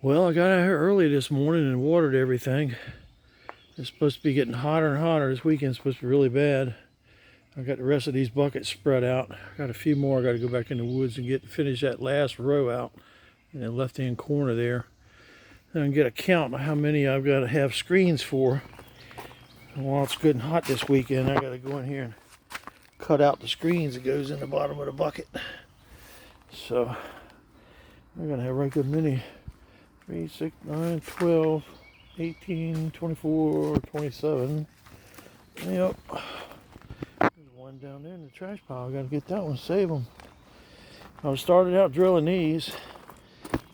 Well, I got out here early this morning and watered everything. It's supposed to be getting hotter and hotter. This weekend's supposed to be really bad. I got the rest of these buckets spread out. I got a few more. I got to go back in the woods and finish that last row out in the left-hand corner there. And get a count of how many I've got to have screens for. And while it's good and hot this weekend, I got to go in here and cut out the screens that goes in the bottom of the bucket. So I'm gonna have a right good many. 3, 6, 9, 12, 18, 24, 27. Yep. There's one down there in the trash pile. I gotta get that one, save them. I started out drilling these,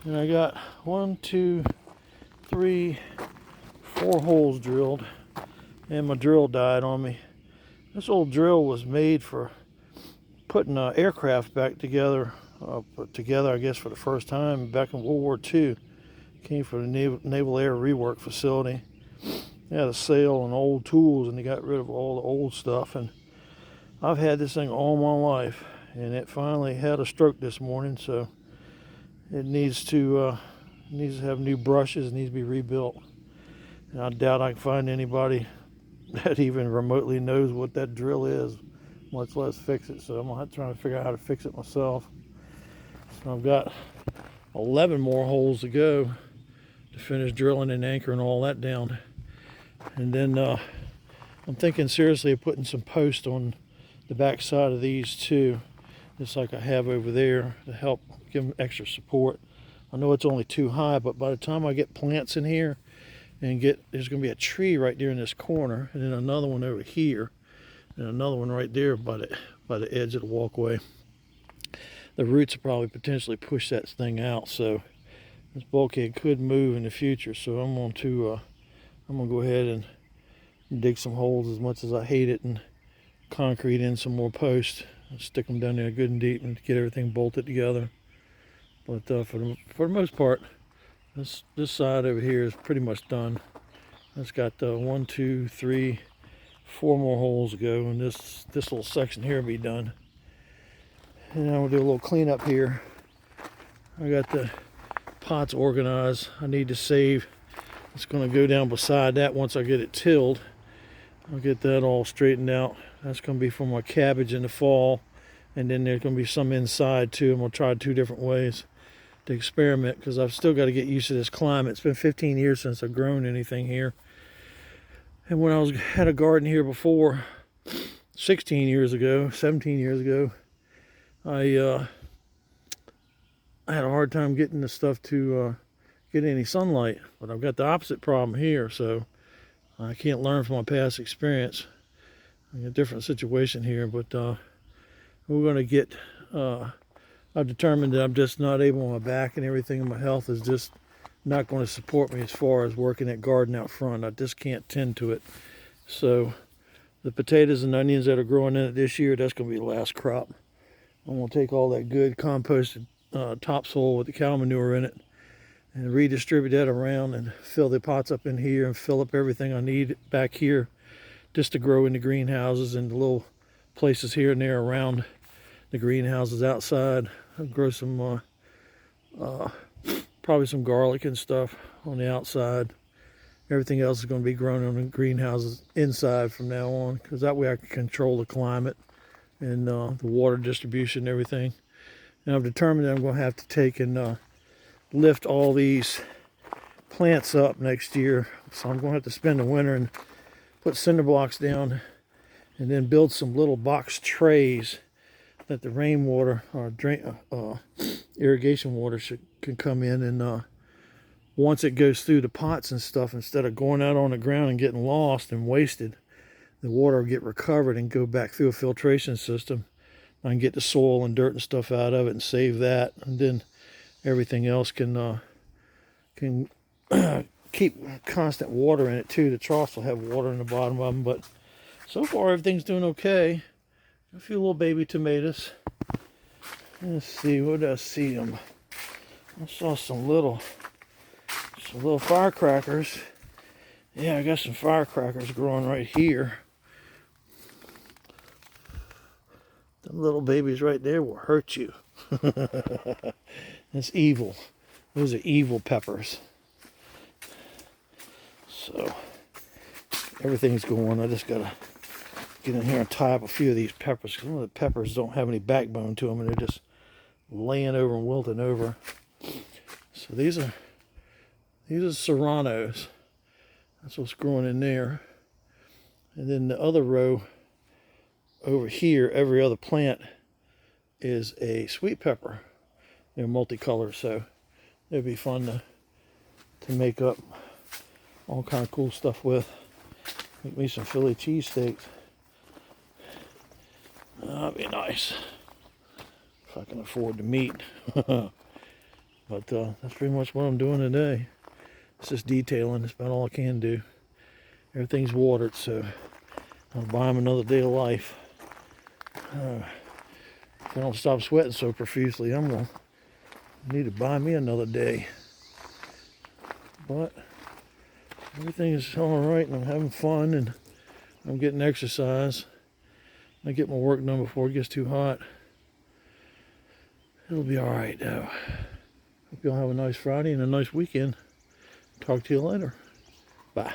and I got 1, 2, 3, 4 holes drilled, and my drill died on me. This old drill was made for putting aircraft back together, put together, I guess, for the first time back in World War II. Came from the Naval Air Rework Facility. They had a sale on old tools, and they got rid of all the old stuff. And I've had this thing all my life, and it finally had a stroke this morning, so it needs to have new brushes. It needs to be rebuilt. And I doubt I can find anybody that even remotely knows what that drill is, much less fix it. So I'm gonna have to try to figure out how to fix it myself. So I've got 11 more holes to go to finish drilling and anchoring all that down. And then I'm thinking seriously of putting some posts on the back side of these too, just like I have over there, to help give them extra support. I know it's only too high, but by the time I get plants in here and there's going to be a tree right there in this corner, and then another one over here, and another one right there by the edge of the walkway. The roots will probably potentially push that thing out, so this bulkhead could move in the future. So I'm going to go ahead and dig some holes, as much as I hate it, and concrete in some more posts. I'll stick them down there good and deep and get everything bolted together. But for the most part, this side over here is pretty much done. It's got 1, 2, 3, 4 more holes to go, and this little section here will be done. And then we'll do a little cleanup here. I got the pots organized. I need to save. It's going to go down beside that once I get it tilled. I'll get that all straightened out. That's going to be for my cabbage in the fall. And then there's going to be some inside too. I'm going to try 2 different ways to experiment, because I've still got to get used to this climate. It's been 15 years since I've grown anything here. And when I had a garden here before, 16 years ago, 17 years ago, I had a hard time getting the stuff to get any sunlight. But I've got the opposite problem here, so I can't learn from my past experience. I got a different situation here, but we're going to get... I've determined that I'm just not able on my back, and everything in my health is just not going to support me as far as working that garden out front. I just can't tend to it. So the potatoes and onions that are growing in it this year, that's going to be the last crop. I'm going to take all that good composted topsoil with the cow manure in it and redistribute that around and fill the pots up in here and fill up everything I need back here just to grow in the greenhouses and the little places here and there around the greenhouses outside. I'll grow some probably some garlic and stuff on the outside. Everything else is going to be grown on the greenhouses inside from now on, because that way I can control the climate and the water distribution and everything. And I've determined that I'm going to have to take and lift all these plants up next year. So I'm going to have to spend the winter and put cinder blocks down, and then build some little box trays that the rainwater or irrigation water can come in, and once it goes through the pots and stuff, instead of going out on the ground and getting lost and wasted, the water will get recovered and go back through a filtration system. I can get the soil and dirt and stuff out of it and save that, and then everything else can keep constant water in it too. The troughs will have water in the bottom of them, but so far everything's doing okay. A few little baby tomatoes. Let's see, what did I see them? I saw some little firecrackers. Yeah, I got some firecrackers growing right here. The little babies right there will hurt you. That's evil. Those are evil peppers. So everything's going. I just gotta get in here and tie up a few of these peppers. Some of the peppers don't have any backbone to them, and they're just laying over and wilting over. So these are serranos. That's what's growing in there. And then the other row over here, every other plant is a sweet pepper. They're multicolor, so it'd be fun to make up all kind of cool stuff with. Make me some Philly cheesesteaks. That'd be nice if I can afford the meat. But that's pretty much what I'm doing today. It's just detailing. It's about all I can do. Everything's watered, so I'll buy them another day of life. If I don't stop sweating so profusely, I'm going to need to buy me another day. But everything is all right, and I'm having fun, and I'm getting exercise. I get my work done before it gets too hot. It'll be all right, though. Hope y'all have a nice Friday and a nice weekend. Talk to you later. Bye.